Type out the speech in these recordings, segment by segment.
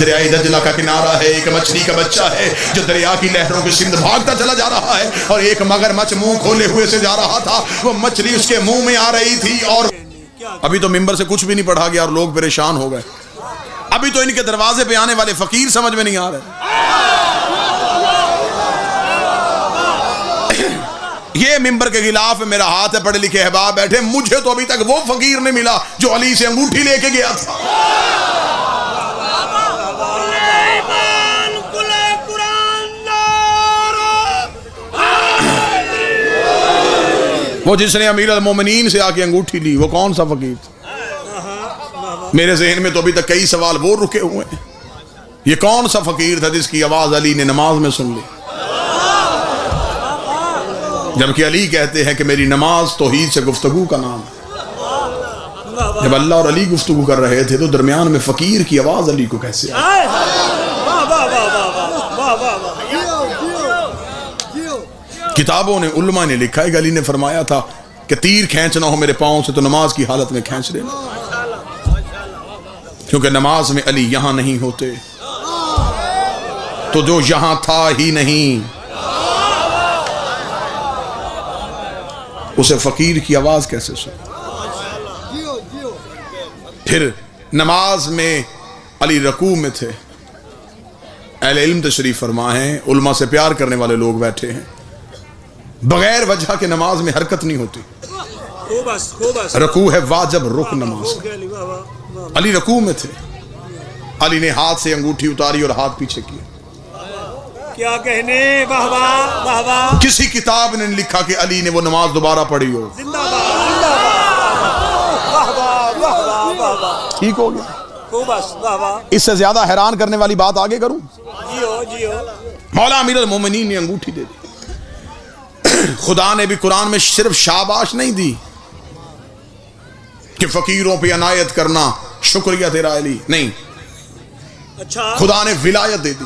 دریائے دجلہ کا کنارہ ہے، ایک مچھلی کا بچہ ہے جو دریا کی لہروں کے سمت بھاگتا چلا جا رہا ہے، اور ایک مگرمچھ منہ کھولے ہوئے سے جا رہا تھا، وہ مچھلی اس کے منہ میں آ رہی تھی۔ اور ابھی تو ممبر سے کچھ بھی نہیں پڑھا گیا اور لوگ پریشان ہو گئے، ابھی تو ان کے دروازے پہ آنے والے فقیر سمجھ میں نہیں آ رہے۔ یہ ممبر کے غلاف میرا ہاتھ ہے، پڑھے لکھے احباب بیٹھے، مجھے تو ابھی تک وہ فقیر نہیں ملا جو علی سے انگوٹھی لے کے گیا تھا۔ وہ جس نے امیر المومنین سے آ کے انگوٹھی لی، وہ کون سا فقیر تھا؟ میرے ذہن میں تو ابھی تک کئی سوال وہ رکے ہوئے ہیں، یہ کون سا فقیر تھا جس کی آواز علی نے نماز میں سن لی؟ جبکہ علی کہتے ہیں کہ میری نماز توحید سے گفتگو کا نام ہے۔ جب اللہ اور علی گفتگو کر رہے تھے تو درمیان میں فقیر کی آواز علی کو کیسے آئی؟ کتابوں نے، علماء نے لکھا ہے کہ علی نے فرمایا تھا کہ تیر کھینچنا ہو میرے پاؤں سے تو نماز کی حالت میں کھینچ لینا، کیونکہ نماز میں علی یہاں نہیں ہوتے تو جو یہاں تھا ہی نہیں، اسے فقیر کی آواز کیسے سن؟ پھر نماز میں علی رکوع میں تھے، اہل علم تشریف فرما ہیں، علماء سے پیار کرنے والے لوگ بیٹھے ہیں، بغیر وجہ کے نماز میں حرکت نہیں ہوتی، رکوع ہے واجب رکن نماز کا۔ علی رکوع میں تھے، علی نے ہاتھ سے انگوٹھی اتاری اور ہاتھ پیچھے کیا۔ کیا کہنے، واہ واہ واہ واہ۔ کسی کتاب نے لکھا کہ علی نے وہ نماز دوبارہ پڑھی ہو۔ زندہ باد، زندہ باد، واہ واہ واہ واہ واہ واہ۔ ٹھیک ہو گیا؟ بس واہ واہ۔ اس سے زیادہ حیران کرنے والی بات آگے کروں؟ جیو جیو۔ مولا امیر المومنین نے انگوٹھی دے دی۔ خدا نے بھی قرآن میں صرف شاباش نہیں دی کہ فقیروں پہ عنایت کرنا شکریہ تیرا علی، نہیں، اچھا، خدا نے ولایت دے دی،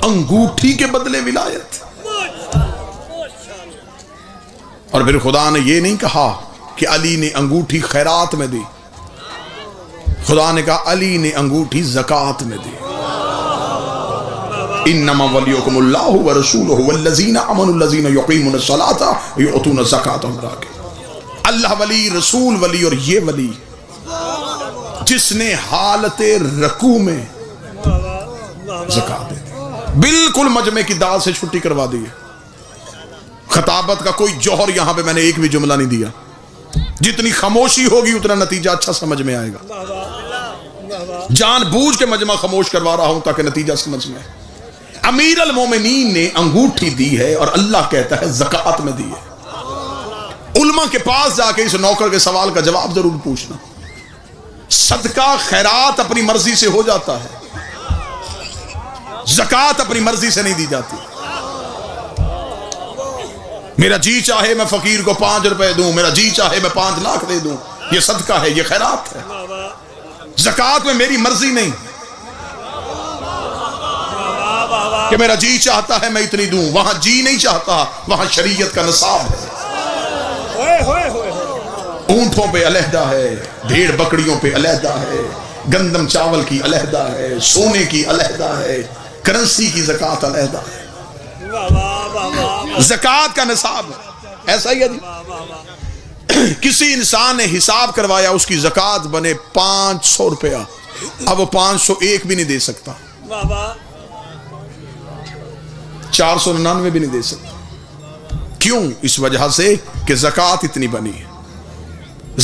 انگوٹھی کے بدلے ولایت۔ اور پھر خدا نے یہ نہیں کہا کہ علی نے انگوٹھی خیرات میں دی، خدا نے کہا علی نے انگوٹھی زکوٰۃ میں دی۔ انما ولیکم اللہ ورسولہ والذین آمنوا الذین یقیمون الصلاۃ ویؤتون الزکاۃ۔ اللہ ولی، رسول ولی، اور یہ ولی جس نے حالت رکوع میں زکوٰۃ دے دی، بالکل مجمع کی دال سے چھٹی کروا دی ہے۔ خطابت کا کوئی جوہر یہاں پہ میں نے ایک بھی جملہ نہیں دیا، جتنی خاموشی ہوگی اتنا نتیجہ اچھا سمجھ میں آئے گا۔ جان بوجھ کے مجمع خاموش کروا رہا ہوں تاکہ نتیجہ سمجھ میں آئے۔ امیر المومنین نے انگوٹھی دی ہے اور اللہ کہتا ہے زکوٰۃ میں دی ہے۔ علماء کے پاس جا کے اس نوکر کے سوال کا جواب ضرور پوچھنا۔ صدقہ خیرات اپنی مرضی سے ہو جاتا ہے، زکوٰۃ اپنی مرضی سے نہیں دی جاتی۔ میرا جی چاہے میں فقیر کو 5 روپے دوں، میرا جی چاہے میں 5 لاکھ دے دوں، یہ صدقہ ہے، یہ خیرات ہے۔ زکوٰۃ میں میری مرضی نہیں کہ میرا جی چاہتا ہے میں اتنی دوں، وہاں جی نہیں چاہتا، وہاں شریعت کا نصاب ہے۔ اونٹوں پہ علیحدہ ہے، بھیڑ بکریوں پہ علیحدہ ہے، گندم چاول کی علیحدہ ہے، سونے کی علیحدہ ہے، کرنسی کی زکوٰۃ علیحدہ ہے۔ زکوٰۃ کا نصاب ہے، ایسا ہی ہے جی۔ کسی انسان نے حساب کروایا، اس کی زکوٰۃ بنے 500 روپیہ، اب وہ 501 بھی نہیں دے سکتا، 499 بھی نہیں دے سکتا۔ کیوں؟ اس وجہ سے کہ زکوٰۃ اتنی بنی ہے،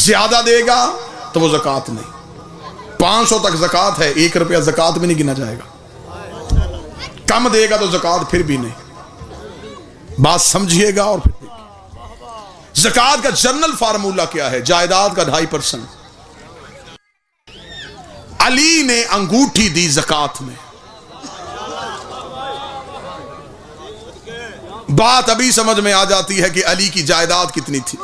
زیادہ دے گا تو وہ زکوٰۃ نہیں۔ 500 تک زکوٰۃ ہے، 1 روپیہ زکوٰۃ میں نہیں گنا جائے گا، کم دے گا تو زکوٰۃ پھر بھی نہیں۔ بات سمجھیے گا اور پھر دیکھیے۔ زکوٰۃ کا جنرل فارمولہ کیا ہے؟ جائیداد کا 2.5%۔ علی نے انگوٹھی دی زکوٰۃ میں، بات ابھی سمجھ میں آ جاتی ہے کہ علی کی جائیداد کتنی تھی۔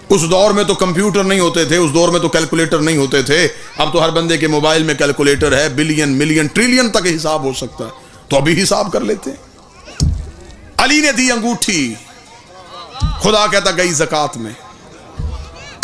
اس دور میں تو کمپیوٹر نہیں ہوتے تھے، اس دور میں تو کیلکولیٹر نہیں ہوتے تھے، اب تو ہر بندے کے موبائل میں کیلکولیٹر ہے، بلین ملین ٹریلین تک حساب ہو سکتا ہے، تو ابھی حساب کر لیتے ہیں۔ علی نے دی انگوٹھی، خدا کہتا گئی زکوٰۃ میں۔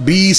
20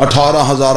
18,000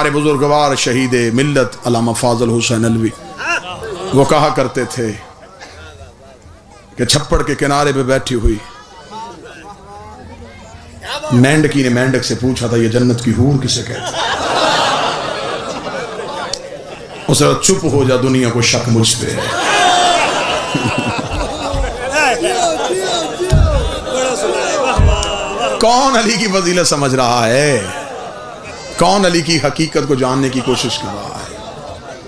ہمارے بزرگوار شہید ملت علامہ فاضل حسین علوی وہ کہا کرتے تھے کہ چھپڑ کے کنارے پہ بیٹھی ہوئی مینڈکی نے مینڈک سے پوچھا تھا یہ جنت کی حور کسے کہتے ہیں؟ اسے چپ ہو جا دنیا کو شک مجھ پہ ہے۔ کون علی کی فضیلت سمجھ رہا ہے؟ کون علی کی حقیقت کو جاننے کی کوشش کر رہا ہے؟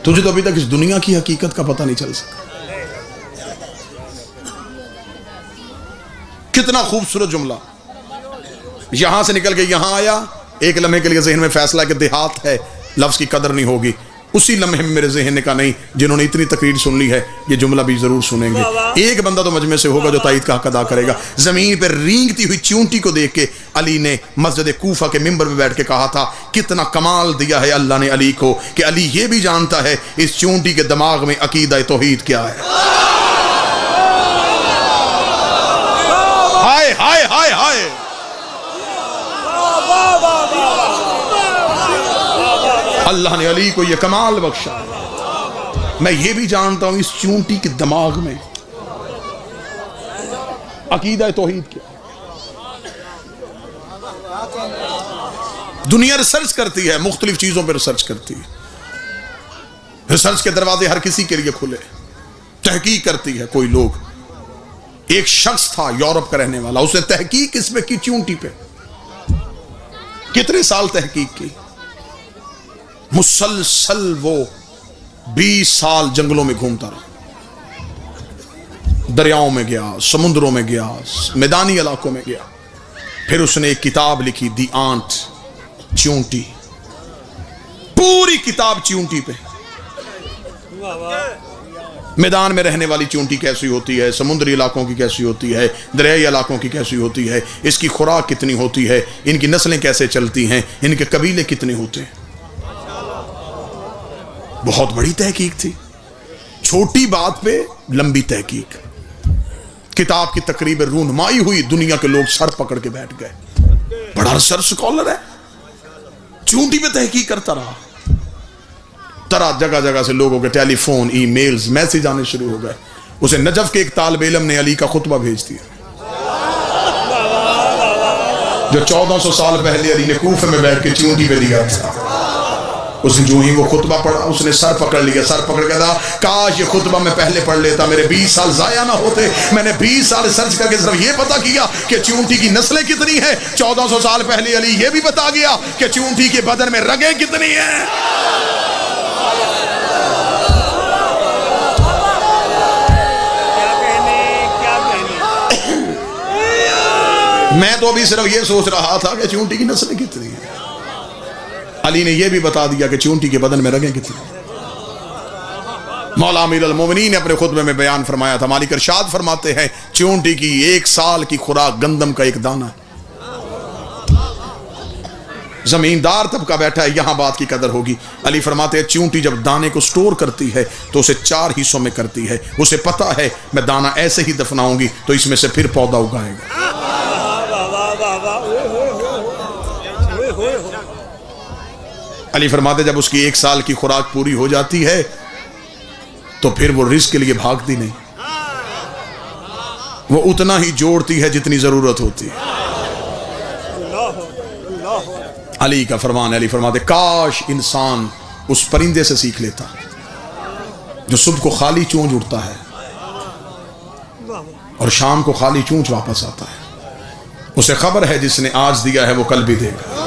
تجھے تو ابھی تک اس دنیا کی حقیقت کا پتہ نہیں چل سکا۔ کتنا خوبصورت جملہ، یہاں سے نکل کے یہاں آیا، ایک لمحے کے لیے ذہن میں فیصلہ کہ دیہات ہے، لفظ کی قدر نہیں ہوگی، اسی لمحے میں میرے ذہن نے کہا نہیں، جنہوں نے اتنی تقریر سن لی ہے یہ جملہ بھی ضرور سنیں گے۔ ایک بندہ تو مجمع سے ہوگا جو تائید کا حق ادا کرے گا۔ زمین پر رینگتی ہوئی چونٹی کو دیکھ کے علی نے مسجد کوفہ کے ممبر پہ بیٹھ کے کہا تھا کتنا کمال دیا ہے اللہ نے علی کو کہ علی یہ بھی جانتا ہے اس چونٹی کے دماغ میں عقیدہ توحید کیا ہے۔ ہائے ہائے ہائے ہائے، اللہ نے علی کو یہ کمال بخشا۔ میں یہ بھی جانتا ہوں اس چونٹی کے دماغ میں عقیدہ توحید کیا۔ دنیا ریسرچ کرتی ہے، مختلف چیزوں پہ ریسرچ کرتی ہے، ریسرچ کے دروازے ہر کسی کے لیے کھلے، تحقیق کرتی ہے کوئی لوگ۔ ایک شخص تھا یورپ کا رہنے والا، اس نے تحقیق اس پہ کی چونٹی پہ، کتنے سال تحقیق کی، مسلسل وہ 20 سال جنگلوں میں گھومتا رہا، دریاؤں میں گیا، سمندروں میں گیا، میدانی علاقوں میں گیا۔ پھر اس نے ایک کتاب لکھی، دی آنٹ، چونٹی، پوری کتاب چونٹی پہ، میدان میں رہنے والی چونٹی کیسی ہوتی ہے، سمندری علاقوں کی کیسی ہوتی ہے، دریائی علاقوں کی کیسی ہوتی ہے، اس کی خوراک کتنی ہوتی ہے، ان کی نسلیں کیسے چلتی ہیں، ان کے قبیلے کتنے ہوتے ہیں۔ بہت بڑی تحقیق تھی، چھوٹی بات پہ لمبی تحقیق۔ کتاب کی تقریب رونمائی ہوئی، دنیا کے لوگ سر پکڑ کے بیٹھ گئے، بڑا ریسرچ سکولر ہے، چونٹی پہ تحقیق کرتا رہا۔ طرح جگہ جگہ سے لوگوں کے ٹیلی فون، ای میلز، میسیج آنے شروع ہو گئے۔ اسے نجف کے ایک طالب علم نے علی کا خطبہ بھیج دیا جو 1400 سال پہلے علی نے کوفہ میں بیٹھ کے چونٹی پہ دیا تھا۔ اس نے جو ہی وہ خطبہ پڑھا، اس نے سر پکڑ لیا، سر پکڑ کے کہا کاش یہ خطبہ میں پہلے پڑھ لیتا، میرے 20 سال ضائع نہ ہوتے۔ میں نے 20 سال ریسرچ کر کے صرف یہ پتا کیا کہ چونٹی کی نسلیں کتنی ہیں۔ 1400 سال پہلے علی یہ بھی بتا گیا کہ چونٹی کے بدن میں رگیں کتنی ہیں۔ میں تو ابھی صرف یہ سوچ رہا تھا کہ چونٹی کی نسلیں کتنی ہیں، علی نے یہ بھی بتا دیا کہ چونٹی کے بدن میں رگیں کتنی ہیں۔ مولا امیر المومنین نے اپنے خطبے میں بیان فرمایا تھا، مالک ارشاد فرماتے ہیں چونٹی کی 1 سال کی خوراک گندم کا ایک دانہ ہے۔ زمیندار طبقہ بیٹھا ہے، یہاں بات کی قدر ہوگی۔ علی فرماتے ہیں چونٹی جب دانے کو سٹور کرتی ہے تو اسے 4 حصوں میں کرتی ہے، اسے پتا ہے میں دانہ ایسے ہی دفناؤں گی تو اس میں سے پھر پودا اگائے گا۔ علی فرماتے جب اس کی 1 سال کی خوراک پوری ہو جاتی ہے تو پھر وہ رزق کے لیے بھاگتی نہیں، وہ اتنا ہی جوڑتی ہے جتنی ضرورت ہوتی ہے۔ علی کا فرمان ہے، علی فرماتے کاش انسان اس پرندے سے سیکھ لیتا جو صبح کو خالی چونچ اڑتا ہے اور شام کو خالی چونچ واپس آتا ہے۔ اسے خبر ہے جس نے آج دیا ہے وہ کل بھی دے گا۔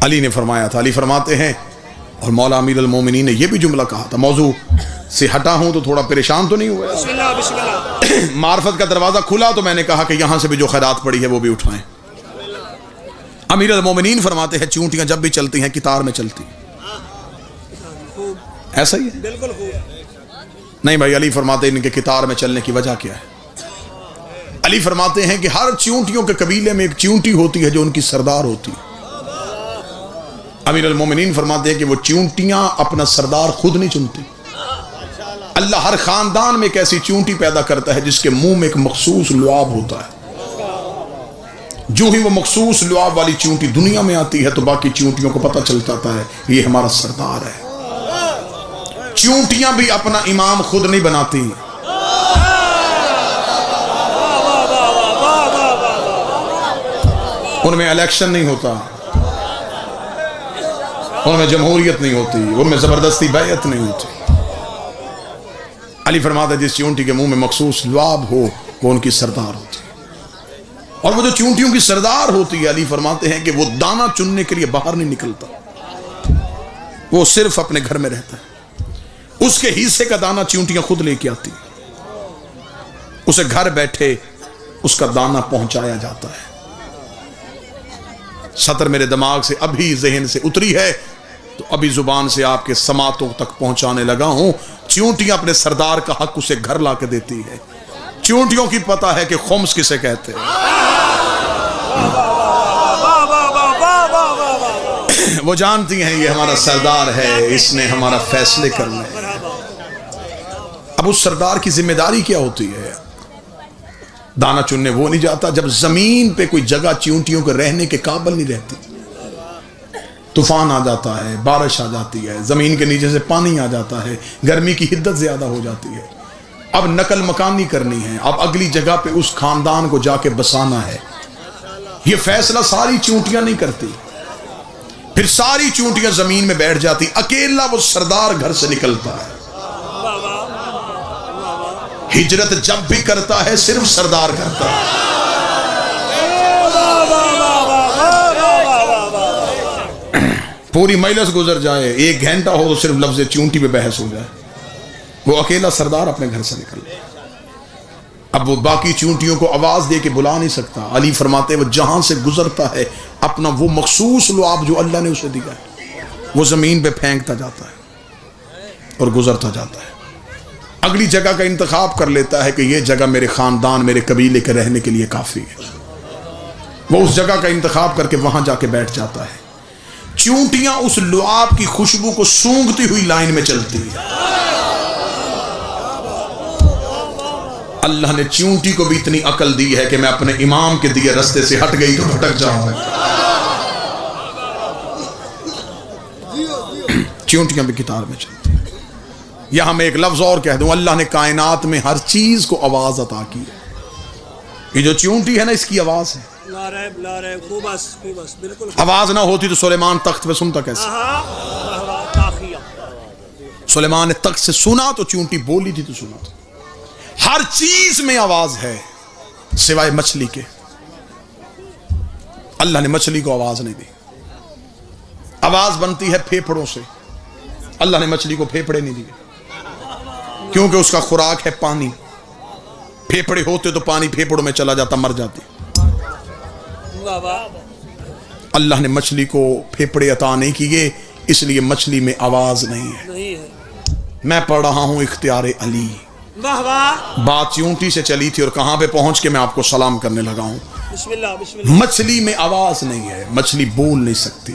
علی نے فرمایا تھا، علی فرماتے ہیں اور مولا امیر المومنین نے یہ بھی جملہ کہا تھا، موضوع سے ہٹا ہوں تو تھوڑا پریشان تو نہیں ہوا؟ بسم اللہ بسم اللہ۔ معرفت کا دروازہ کھلا تو میں نے کہا کہ یہاں سے بھی جو خیرات پڑی ہے وہ بھی اٹھائیں۔ امیر المومنین فرماتے ہیں چونٹیاں جب بھی چلتی ہیں کتار میں چلتی ہیں، ایسا ہی ہے؟ بالکل نہیں بھائی، علی فرماتے ہیں ان کے کتار میں چلنے کی وجہ کیا ہے؟ علی فرماتے ہیں کہ ہر چونٹیوں کے قبیلے میں ایک چونٹی ہوتی ہے جو ان کی سردار ہوتی ہے۔ امیر المومنین فرماتے ہیں کہ وہ چونٹیاں اپنا سردار خود نہیں چنتی، اللہ ہر خاندان میں ایک ایسی چونٹی پیدا کرتا ہے جس کے منہ میں ایک مخصوص لعاب ہوتا ہے، جو ہی وہ مخصوص لعاب والی چونٹی دنیا میں آتی ہے تو باقی چونٹیوں کو پتہ چل جاتا ہے یہ ہمارا سردار ہے. چونٹیاں بھی اپنا امام خود نہیں بناتی. ان میں الیکشن نہیں ہوتا, ان میں جمہوریت نہیں ہوتی, ان میں زبردستی بیعت نہیں ہوتی. علی فرماتا ہے جس چونٹی کے منہ میں مخصوص لعاب ہو وہ ان کی سردار ہوتی ہے. اور وہ جو چونٹیوں کی سردار ہوتی ہے علی فرماتے ہیں کہ وہ دانہ چننے کے لیے باہر نہیں نکلتا, وہ صرف اپنے گھر میں رہتا ہے. اس کے حصے کا دانہ چونٹیاں خود لے کے آتی, اسے گھر بیٹھے اس کا دانہ پہنچایا جاتا ہے. سطر میرے دماغ سے ابھی ذہن سے اتری ہے تو ابھی زبان سے آپ کے سماعتوں تک پہنچانے لگا ہوں. چونٹیاں اپنے سردار کا حق اسے گھر لا کے دیتی ہے. چونٹیوں کی پتہ ہے کہ خمس کسے کہتے ہیں. وہ جانتی ہیں یہ ہمارا سردار ہے, اس نے ہمارا فیصلے کرنے ہیں. اب اس سردار کی ذمہ داری کیا ہوتی ہے؟ دانہ چننے وہ نہیں جاتا جب زمین پہ کوئی جگہ چونٹیوں کے رہنے کے قابل نہیں رہتی. طوفان آ جاتا ہے, بارش آ جاتی ہے, زمین کے نیچے سے پانی آ جاتا ہے, گرمی کی حدت زیادہ ہو جاتی ہے. اب نقل مکانی کرنی ہے, اب اگلی جگہ پہ اس خاندان کو جا کے بسانا ہے. یہ فیصلہ ساری چونٹیاں نہیں کرتی, پھر ساری چونٹیاں زمین میں بیٹھ جاتی, اکیلا وہ سردار گھر سے نکلتا ہے. ہجرت جب بھی کرتا ہے صرف سردار کرتا ہے. پوری مجلس گزر جائے, 1 گھنٹہ ہو تو صرف لفظ چونٹی پہ بحث ہو جائے, وہ اکیلا سردار اپنے گھر سے نکل جائے. اب وہ باقی چونٹیوں کو آواز دے کے بلا نہیں سکتا. علی فرماتے وہ جہاں سے گزرتا ہے اپنا وہ مخصوص لعاب جو اللہ نے اسے دیا ہے وہ زمین پہ پھینکتا جاتا ہے اور گزرتا جاتا ہے. اگلی جگہ کا انتخاب کر لیتا ہے کہ یہ جگہ میرے خاندان میرے قبیلے کے رہنے کے لیے کافی ہے. وہ اس جگہ کا انتخاب کر کے وہاں جا کے بیٹھ جاتا ہے. چونٹیاں اس لعاب کی خوشبو کو سونگتی ہوئی لائن میں چلتی ہیں. اللہ نے چونٹی کو بھی اتنی عقل دی ہے کہ میں اپنے امام کے دیے رستے سے ہٹ گئی تو بھٹک جاؤں. چونٹیاں بھی قطار میں چلتی ہیں. یہاں میں ایک لفظ اور کہہ دوں, اللہ نے کائنات میں ہر چیز کو آواز عطا کی ہے. یہ جو چونٹی ہے نا اس کی آواز ہے. آواز نہ ہوتی تو سلیمان تخت پہ سنتا کیسے؟ سلیمان نے تخت سے سنا تو چونٹی بولی تھی تو سنا تھا. ہر چیز میں آواز ہے سوائے مچھلی کے. اللہ نے مچھلی کو آواز نہیں دی. آواز بنتی ہے پھیپھڑوں سے, اللہ نے مچھلی کو پھیپھڑے نہیں دیے کیونکہ اس کا خوراک ہے پانی. پھیپھڑے ہوتے تو پانی پھیپھڑوں میں چلا جاتا, مر جاتی. اللہ نے مچھلی کو پھیپھڑے عطا نہیں کیے, اس لیے مچھلی میں آواز نہیں ہے. میں پڑھ رہا ہوں اختیار علی. بات چونٹی سے چلی تھی اور کہاں پہ پہنچ کے میں آپ کو سلام کرنے لگا ہوں. مچھلی میں آواز نہیں ہے, مچھلی بول نہیں سکتی,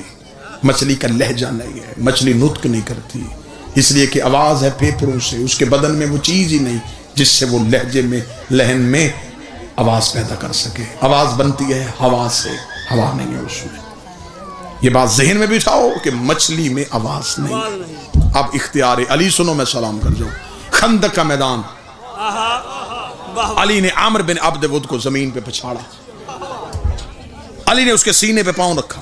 مچھلی کا لہجہ نہیں ہے, مچھلی نطق نہیں کرتی, اس لیے کہ آواز ہے پھیپھڑوں سے. اس کے بدن میں وہ چیز ہی نہیں جس سے وہ لہجے میں لہن میں آواز پیدا کر سکے. آواز بنتی ہے ہوا سے, ہوا نہیں ہے اس میں. یہ بات ذہن میں بٹھاؤ کہ مچھلی میں آواز نہیں. اب اختیار علی سنو, میں سلام کر جاؤں. خندق کا میدان, علی نے عامر بن عبد ود کو زمین پہ پچھاڑا. علی نے اس کے سینے پہ پاؤں رکھا.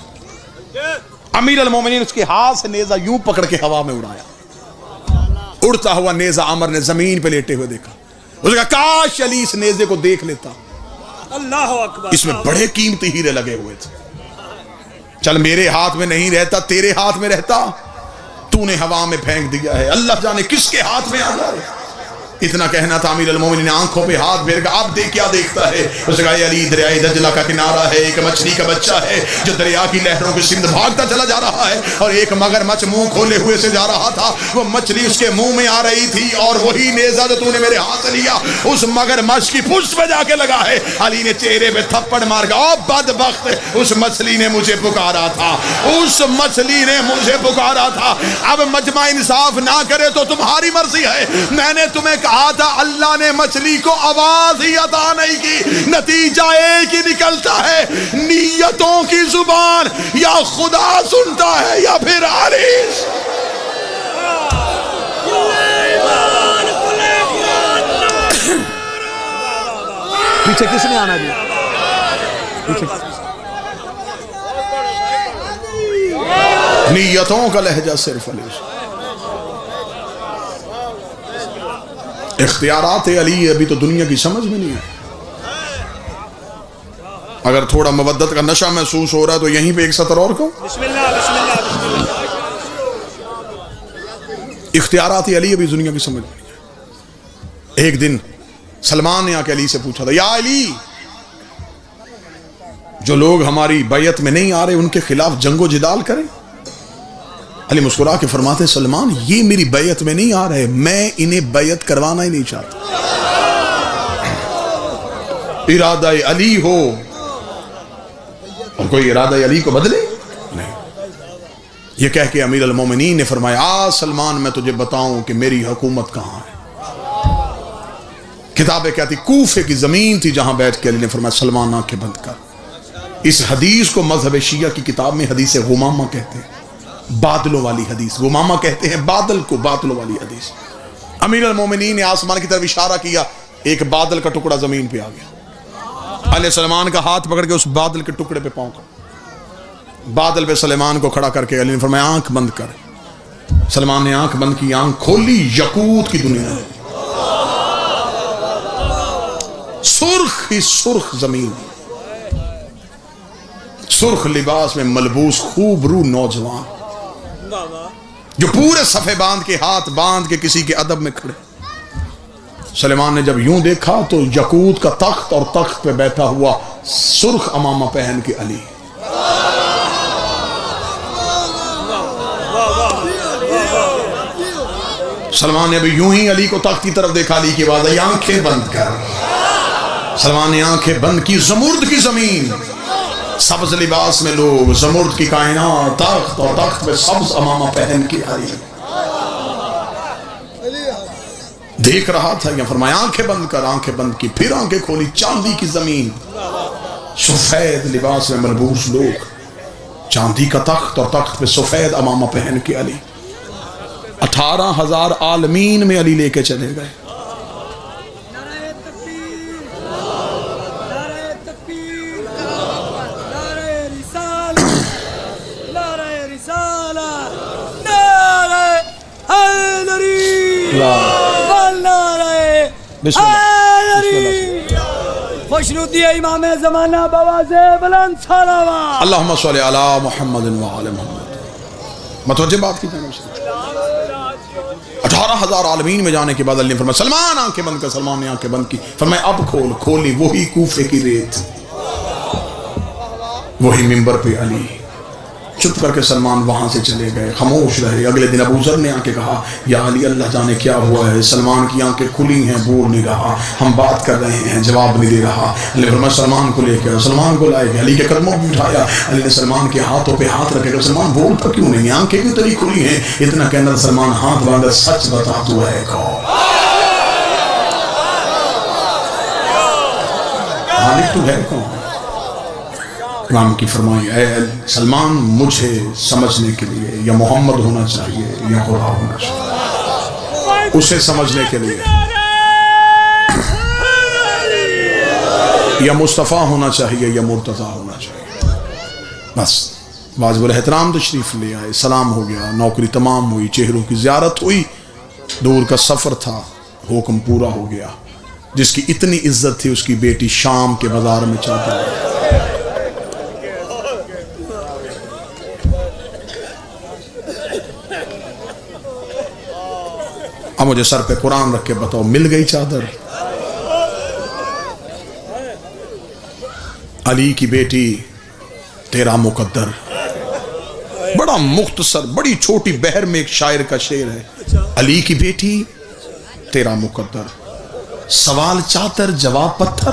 امیر المومنین اس کے ہاتھ سے نیزہ یوں پکڑ کے ہوا میں اڑایا. اڑتا ہوا نیزہ عامر نے زمین پہ لیٹے ہوئے دیکھا. اس نے کہا کاش علی اس نیزے کو دیکھ لیتا, اللہ اکبر, اس میں بڑے قیمتی ہیرے لگے ہوئے تھے. چل میرے ہاتھ میں نہیں رہتا, تیرے ہاتھ میں رہتا, تو نے ہوا میں پھینک دیا ہے, اللہ جانے کس کے ہاتھ میں آ جائے. اتنا کہنا تھا امیر المومنین نے آنکھوں پہ ہاتھ پھیر کر اب دیکھ کیا دیکھتا ہے. اس نے کہا علی دریائے دجلہ کا کنارہ ہے, ایک مچھلی کا بچہ ہے جو دریا کی لہروں کے سمت بھاگتا چلا جا رہا ہے, اور ایک مگرمچھ منہ کھولے ہوئے سے جا رہا تھا. وہ مچھلی اس کے منہ میں آ رہی تھی اور وہی نیزہ جو تو نے میرے ہاتھ سے لیا اس مگرمچھ کی پشت پہ جا کے لگا ہے. علی نے چہرے پہ تھپڑ مار کہا او بدبخت, اس مچھلی نے مجھے پکارا تھا, اس مچھلی نے مجھے پکارا تھا. اب مجمع انصاف نہ کرے تو تمہاری مرضی ہے, میں نے تمہیں کہا تھا اللہ نے مچھلی کو آواز ہی عطا نہیں کی، نتیجہ ایک ہی نکلتا ہے، نیتوں کی زبان یا خدا سنتا ہے یا پھر عریش۔ پیچھے کس نے آنا جی؟ پیچھے نیتوں کا لہجہ صرف علی۔ اختیارات علی ابھی تو دنیا کی سمجھ میں نہیں ہے۔ اگر تھوڑا مودت کا نشہ محسوس ہو رہا ہے تو یہیں پہ ایک سطر اور کو بسم اللہ بسم اللہ بسم اللہ۔ اختیارات علی ابھی دنیا کی سمجھ میں نہیں ہے۔ ایک دن سلمان نے آ کے علی سے پوچھا تھا، یا علی، جو لوگ ہماری بیعت میں نہیں آ رہے ان کے خلاف جنگ و جدال کریں؟ علی مسکرا کے فرماتے، سلمان یہ میری بیعت میں نہیں آ رہے، میں انہیں بیعت کروانا ہی نہیں چاہتا۔ ارادہ علی ہو اور کوئی ارادہ علی کو بدلے نہیں۔ یہ کہہ کے امیر المومنین نے فرمایا، سلمان میں تجھے بتاؤں کہ میری حکومت کہاں ہے۔ کتابیں کہتی کوفے کی زمین تھی جہاں بیٹھ کے علی نے فرمایا، سلمان آنکھیں بند کر۔ اس حدیث کو مذہب شیعہ کی کتاب میں حدیث غمامہ کہتے ہیں، بادلوں والی حدیث۔ غمامہ کہتے ہیں بادل کو، بادلوں والی حدیث۔ امیر المومنین نے آسمان کی طرف اشارہ کیا، ایک بادل کا ٹکڑا زمین پہ آ گیا۔ علیہ سلمان کا ہاتھ پکڑ کے اس بادل کے ٹکڑے پہ پاؤں کر، بادل پہ سلیمان کو کھڑا کر کے علی نے فرمایا آنکھ بند کر۔ سلمان نے آنکھ بند کی، آنکھ کھولی، یقوت کی دنیا ہے، سرخ ہی سرخ زمین، سرخ لباس میں ملبوس خوب رو نوجوان جو پورے صفے باندھ کے، ہاتھ باندھ کے کسی کے ادب میں کھڑے۔ سلیمان نے جب یوں دیکھا تو یقوت کا تخت اور تخت پہ بیٹھا ہوا سرخ امامہ پہن کے علی۔ سلمان نے ابھی یوں ہی علی کو تخت کی طرف دیکھا، علی کی آواز آئی آنکھیں بند کر۔ سلمان نے آنکھیں بند کی، زمرد کی زمین، سبز لباس میں لوگ، زمرد کی کائنات، تخت اور تخت پہ سبز امامہ پہن کے علی دیکھ رہا تھا۔ یا فرمایا آنکھیں بند کر، آنکھیں بند کی، پھر آنکھیں کھولی، چاندی کی زمین، سفید لباس میں ملبوس لوگ، چاندی کا تخت اور تخت پہ سفید امامہ پہن کے علی۔ 18,000 عالمین میں علی لے کے چلے گئے۔ خوشنودی امام زمانہ بواز بلند صلوات اللہم صلی علی محمد وعلی محمد۔ متوجہ بات کی جانب سے 18,000 عالمین میں جانے کے بعد علی نے فرمایا سلمان آنکھیں بند کر۔ سلمان نے آنکھیں بند کی، فرمایا اب کھول۔ کھولی، وہی کوفے کی ریت، وہی منبر پہ علی۔ چپ کر کے سلمان وہاں سے چلے گئے، خاموش رہے۔ اگلے دن ابو ذر نے آ کے کہا یا علی اللہ جانے کیا ہوا ہے؟ سلمان کی آنکھیں کھلی ہیں، بول نہیں رہا، ہم بات کر رہے ہیں، جواب نہیں دے رہا۔ علی نے فرمایا سلمان کو لے کے آؤ۔ سلمان کو لائے گئے، علی کے قدموں پہ اٹھایا۔ علی نے سلمان کے ہاتھوں پہ ہاتھ رکھے کہ سلمان بولتا کیوں نہیں، آنکھیں کیوں تیری کھلی ہیں؟ اتنا کہنا سلمان ہاتھ باندھا، سچ بتا تو ہے کون؟ مالک تو ہے کون؟ امام کی فرمائی اے سلمان مجھے سمجھنے کے لیے یا محمد ہونا چاہیے یا خدا ہونا چاہیے، اسے سمجھنے کے لیے یا مصطفیٰ ہونا چاہیے یا مرتضی ہونا چاہیے۔ بس واجب الاحترام تشریف لے آئے، سلام ہو گیا، نوکری تمام ہوئی، چہروں کی زیارت ہوئی، دور کا سفر تھا، حکم پورا ہو گیا۔ جس کی اتنی عزت تھی اس کی بیٹی شام کے بازار میں چاہتا ہے۔ اب مجھے سر پہ قرآن رکھ کے بتاؤ مل گئی چادر؟ علی کی بیٹی تیرا مقدر، بڑا مختصر بڑی چھوٹی بحر میں ایک شاعر کا شعر ہے، علی کی بیٹی تیرا مقدر، سوال چادر جواب پتھر۔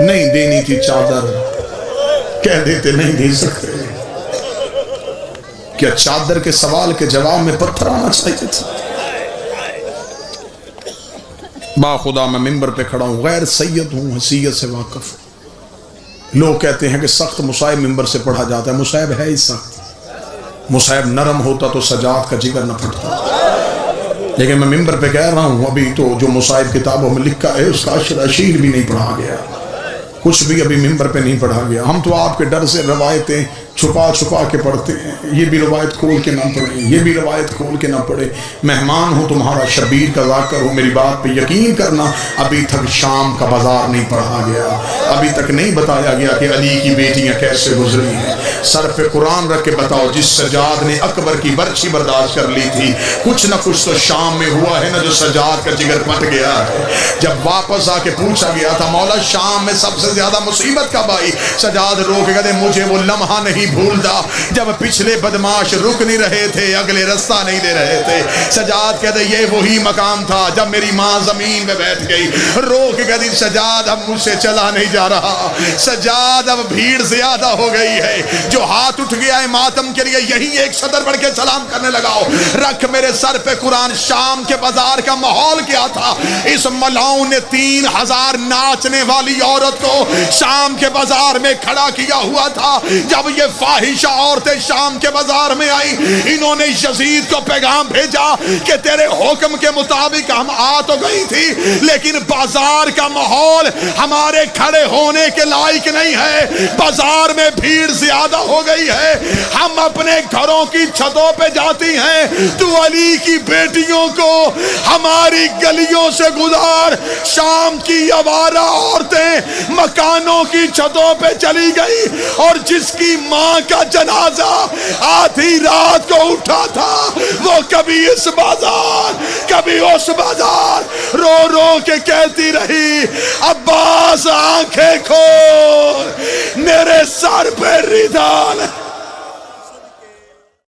نہیں دینی تھی چادر، کہہ دیتے نہیں دے سکتے، کیا چادر کے سوال کے جواب میں پتھر آنا چاہیے تھا؟ با خدا میں ممبر پہ کھڑا ہوں، غیر سید ہوں، حیثیت سے واقف ہوں۔ لوگ کہتے ہیں کہ سخت مصائب ممبر سے پڑھا جاتا ہے، مصائب ہے ہی سخت، مصائب نرم ہوتا تو سجاد کا جگر نہ پھٹتا۔ لیکن میں ممبر پہ کہہ رہا ہوں ابھی تو جو مصائب کتابوں میں لکھا ہے اس کا اشیر بھی نہیں پڑھا گیا، کچھ بھی ابھی ممبر پہ نہیں پڑھا گیا۔ ہم تو آپ کے ڈر سے روایتیں چھپا چھپا کے پڑھتے ہیں، یہ بھی روایت کھول کے نہ پڑھیں، یہ بھی روایت کھول کے نہ پڑھیں۔ مہمان ہوں تمہارا، شبیر کا ذاکر ہوں، میری بات پہ یقین کرنا، ابھی تک شام کا بازار نہیں پڑھا گیا، ابھی تک نہیں بتایا گیا کہ علی کی بیٹیاں کیسے گزری ہیں۔ سر پہ قرآن رکھ کے بتاؤ، جس سجاد نے اکبر کی برچھی برداشت کر لی تھی، کچھ نہ کچھ تو شام میں ہوا ہے نا جو سجاد کا جگر پھٹ گیا ہے۔ جب واپس آ کے پوچھا گیا تھا مولا شام میں سب سے زیادہ مصیبت کب آئی، سجاد رو کے کہتے مجھے وہ لمحہ نہیں بھولتا جب پچھلے بدماش رک نہیں رہے تھے، اگلے رستہ نہیں دے رہے تھے۔ سجاد کہتے یہ وہی مقام تھا جب میری ماں زمین میں بیٹھ گئی، رو کے کہتی سجاد اب مجھ سے چلا نہیں جا رہا، سجاد اب بھیڑ زیادہ ہو گئی ہے، جو ہاتھ اٹھ گیا ہے ماتم کے لیے یہی ایک صدر بڑھ کے سلام کرنے لگاؤ، رکھ میرے سر پہ قرآن۔ شام کے بازار کا ماحول کیا تھا؟ اس ملاؤں نے 3000 ناچنے والی عورت کو شام کے بازار میں کھڑا کیا ہوا تھا۔ جب یہ فاحشہ عورتیں شام کے بازار میں آئی، انہوں نے یزید کو پیغام بھیجا کہ تیرے حکم کے مطابق ہم آ تو گئی تھی لیکن بازار کا ماحول ہمارے کھڑے ہونے کے لائق نہیں ہے، بازار میں بھیڑ زیادہ ہو گئی ہے، ہم اپنے گھروں کی چھتوں پہ جاتی ہیں، تو علی کی بیٹیوں کو ہماری گلیوں سے گزار۔ شام کی آوارہ عورتیں مکانوں کی چھتوں پہ چلی گئی، اور جس کی ماں کا جنازہ آدھی رات کو اٹھا تھا وہ کبھی اس بازار کبھی اس بازار رو رو کے کہتی رہی عباس آنکھیں کھول، میرے سر پہ ردان